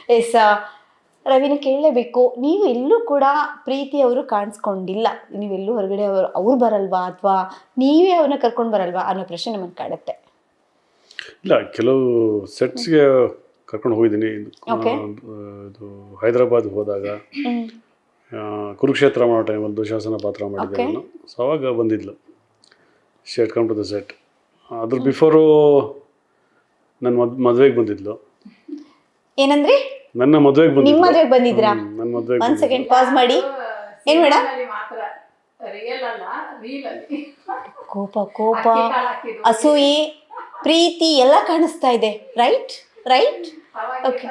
S ರವಿನ ಕೇಳಲೇಬೇಕು, ನೀವು ಎಲ್ಲೂ ಕೂಡ ಪ್ರೀತಿಯವರು ಕಾಣಿಸ್ಕೊಂಡಿಲ್ಲ, ನೀವೆಲ್ಲೂ ಹೊರಗಡೆ ಅವ್ರು ಬರಲ್ವಾ ಅಥವಾ ನೀವೇ ಅವ್ರನ್ನ ಕರ್ಕೊಂಡು ಬರಲ್ವಾ ಅನ್ನೋ ಪ್ರಶ್ನೆ ನಮಗೆ ಕಾಡುತ್ತೆ. ಇಲ್ಲ, ಕೆಲವು ಸೆಟ್ಸ್ಗೆ ಕರ್ಕೊಂಡು ಹೋಗಿದ್ದೀನಿ. ಇದು ಹೈದರಾಬಾದ್ ಹೋದಾಗ ಕುರುಕ್ಷೇತ್ರ ಮಾಡೋ ಟೈಮಲ್ಲಿ ದುಶಾಸನ ಪಾತ್ರ ಮಾಡಿದ್ದೆ ನಾನು. ಸೊ ಅವಾಗ ಬಂದಿದ್ಲು, she come to the set. ಅದ್ರ ಬಿಫೋರು ನನ್ನ ಮದುವೆಗೆ ಬಂದಿದ್ಲು. ಏನಂದ್ರಿ? ನನ್ನ ಮದುವೆಗೆ ಬಂದಿದ್ಲು. ನಿಮ್ಮ ಮದುವೆಗೆ ಬಂದಿದ್ರಾ? ನನ್ನ ಮದುವೆಗೆ. ಒಂದು ಸೆಕೆಂಡ್ ಪಾಸ್ ಮಾಡಿ. ಏನು ಮೇಡಮ್? ಕೋಪ ಕೋಪ ಅಸೂಯೆ ಪ್ರೀತಿ ಎಲ್ಲ ಕಾಣಿಸ್ತಾ ಇದೆ. Right right. ಓಕೆ,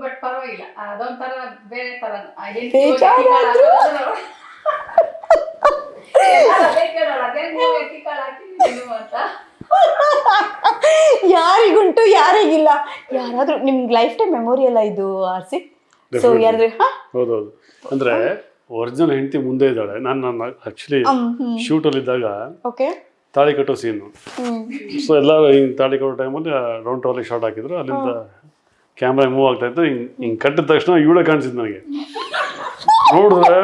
ಬಟ್ ಪರವಾಗಿಲ್ಲ, ಅದೊಂಥರ ಬೇರೆ ತರ ಯಾರಿಗುಂಟು ಯಾರಿಗಿಲ್ಲ. ಯಾರಾದ್ರೂ ನಿಮ್ಗೆ ಲೈಫ್ ಟೈಮ್ ಮೆಮೊರಿ ಅಲ್ಲ ಇದು ಆರ್ಸಿ. ಸೊ ಯಾರಾದ್ರೂ ಹೌದೌದು. ಅಂದ್ರೆ ಒರಿಜಿನಲ್ ಹೆಂಡತಿ ಮುಂದೆ ಇದ್ದಾಳೆ. ನಾನು ಆಕ್ಚುಲಿ ಶೂಟಲ್ಲಿ ಇದ್ದಾಗ ತಾಳಿ ಕಟ್ಟೋ ಸೀನು. ಸೊ ಎಲ್ಲರೂ ಹಿಂಗೆ ತಾಳಿ ಕಟ್ಟೋ ಟೈಮಲ್ಲಿ ರೌಂಡ್ ಟವಲಿಗೆ ಶಾರ್ಟ್ ಹಾಕಿದ್ರು. ಅಲ್ಲಿಂದ ಕ್ಯಾಮ್ರಾ ಮೂವ್ ಆಗ್ತಾ ಇತ್ತು. ಹಿಂಗೆ ಕಟ್ಟಿದ ತಕ್ಷಣ ಇವಳೇ ಕಾಣಿಸಿದ್ ನನಗೆ. ನೋಡಿದ್ರೆ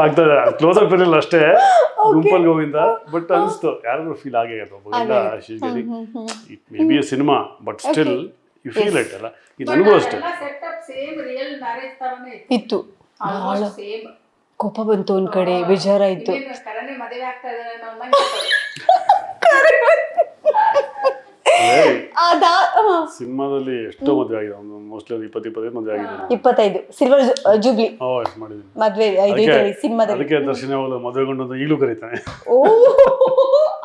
ಆಗ್ತದೆ, ಕ್ಲೋಸ್ ಅಪ್ ಇರಲಿಲ್ಲ ಅಷ್ಟೇ, ಗುಂಪಲ್ಲಿ ಹೋಗಿಂದ. ಬಟ್ ಅನಿಸ್ತು ಯಾರಾದ್ರೂ ಫೀಲ್ ಆಗೇ maybe a cinema, but still you feel it ಅಲ್ಲ. ಇದು ನನಗೂ ಅಷ್ಟೇ ಇತ್ತು. ಕೋಪ ಬಂತು ಒಂದ್ ಕಡೆ, ಬೇಜಾರಾಯ್ತು. ಸಿನಿಮಾದಲ್ಲಿ ಎಷ್ಟೋ ಮದುವೆ ಆಗಿದೆ, ಮೋಸ್ಟ್ಲಿ 20-25 ಮದುವೆ ಆಗಿದೆ. 25 ಸಿಲ್ವರ್ ಜೂಬ್ಲಿ ಮದ್ವೆ ಸಿನಿಮಾದಲ್ಲಿ. ಅದಕ್ಕೆ ದರ್ಶನ ಮದುವೆಗೊಂಡು ಈಗಲೂ ಕರೀತಾನೆ. ಓ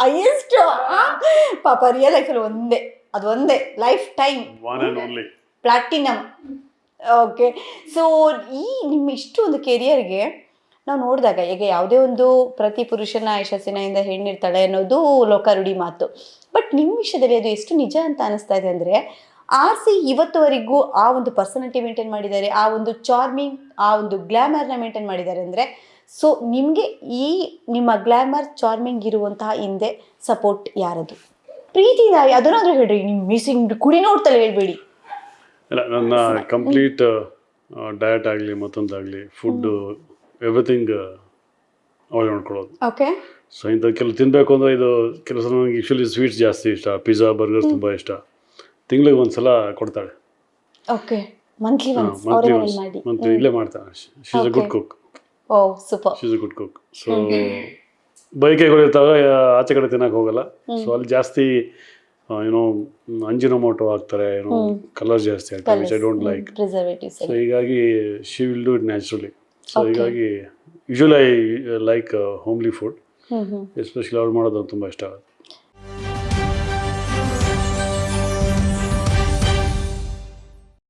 ಹೈಯೆಸ್ಟ್ ಪಾಪ. ರಿಯಲ್ ಲೈಫಲ್ಲಿ ಒಂದೇ life time platinum. Okay, so ಈ ನಿಮ್ಮ ಇಷ್ಟು ಒಂದು ಕೆರಿಯರ್ಗೆ ನಾವು ನೋಡಿದಾಗ ಈಗ ಯಾವುದೇ ಒಂದು ಪ್ರತಿ ಪುರುಷನ ಯಶಸ್ಸಿನಿಂದ ಹೆಣ್ಣಿರ್ತಾಳೆ ಅನ್ನೋದು ಲೋಕಾರೂಢಿ ಮಾತು. ಬಟ್ ನಿಮ್ಮ ವಿಷಯದಲ್ಲಿ ಅದು ಎಷ್ಟು ನಿಜ ಅಂತ ಅನಿಸ್ತಾ ಇದೆ ಅಂದರೆ, ಆರ್ಸಿ ಇವತ್ತುವರೆಗೂ ಆ ಒಂದು ಪರ್ಸನಾಲಿಟಿ ಮೇಂಟೈನ್ ಮಾಡಿದ್ದಾರೆ, ಆ ಒಂದು ಚಾರ್ಮಿಂಗ್, ಆ ಒಂದು ಗ್ಲ್ಯಾಮರ್ನ ಮೇಂಟೈನ್ ಮಾಡಿದ್ದಾರೆ ಅಂದರೆ, ಸೊ ನಿಮಗೆ ಈ ನಿಮ್ಮ ಗ್ಲ್ಯಾಮರ್ ಚಾರ್ಮಿಂಗ್ ಇರುವಂತಹ ಹಿಂದೆ ಸಪೋರ್ಟ್ ಯಾರದು? ಪ್ರೀತಿ ಅದನ್ನಾದ್ರೂ ಹೇಳ್ರಿ. ನಿಮ್ಮ ಮಿಸ್ಸಿಂಗ್ ಕುಡಿ ನೋಡ್ತಲೇ ಹೇಳ್ಬೇಡಿ. ಇಲ್ಲ, ನನ್ನ ಕಂಪ್ಲೀಟ್ ಡಯಟ್ ಆಗಲಿ ಮತ್ತೊಂದಾಗಲಿ ಫುಡ್ಡು ಎವ್ರಿಥಿಂಗ್ ಅವಳು ನೋಡ್ಕೊಳ್ಳೋದು. ಓಕೆ. ಸೊ ಇಂಥ ಕೆಲವು ತಿನ್ನಬೇಕು ಅಂದರೆ ಇದು ಕೆಲಸ ನನಗೆ ಯೂಶ್ವಲಿ ಸ್ವೀಟ್ಸ್ ಜಾಸ್ತಿ ಇಷ್ಟ, ಪಿಜ್ಜಾ ಬರ್ಗರ್ ತುಂಬ ಇಷ್ಟ. ತಿಂಗಳಿಗೆ ಒಂದ್ಸಲ ಕೊಡ್ತಾಳೆ. ಓಕೆ, ಮಂತ್ಲಿ ಇಲ್ಲೇ ಮಾಡ್ತಾಳೆ. She is a good cook. Oh super. She is a good cook. So ಬೈಕೆಗಳಿರ್ತಾವೆ, ಆಚೆ ಕಡೆ ತಿನ್ನಕ್ಕೆ ಹೋಗಲ್ಲ. ಸೊ ಅಲ್ಲಿ ಜಾಸ್ತಿ ಏನೋ ಅಂಜಿನೋಮೋಟೊ ಹಾಕ್ತಾರೆ, ಏನೋ ಕಲರ್ ಜಾಸ್ತಿ ಆಗ್ತದೆ, which I don't like. So ಹೀಗಾಗಿ she will do it naturally. So ಹೀಗಾಗಿ usually I like homely food, especially ಅವ್ರು ಮಾಡೋದು ತುಂಬ ಇಷ್ಟ ಆಗುತ್ತೆ.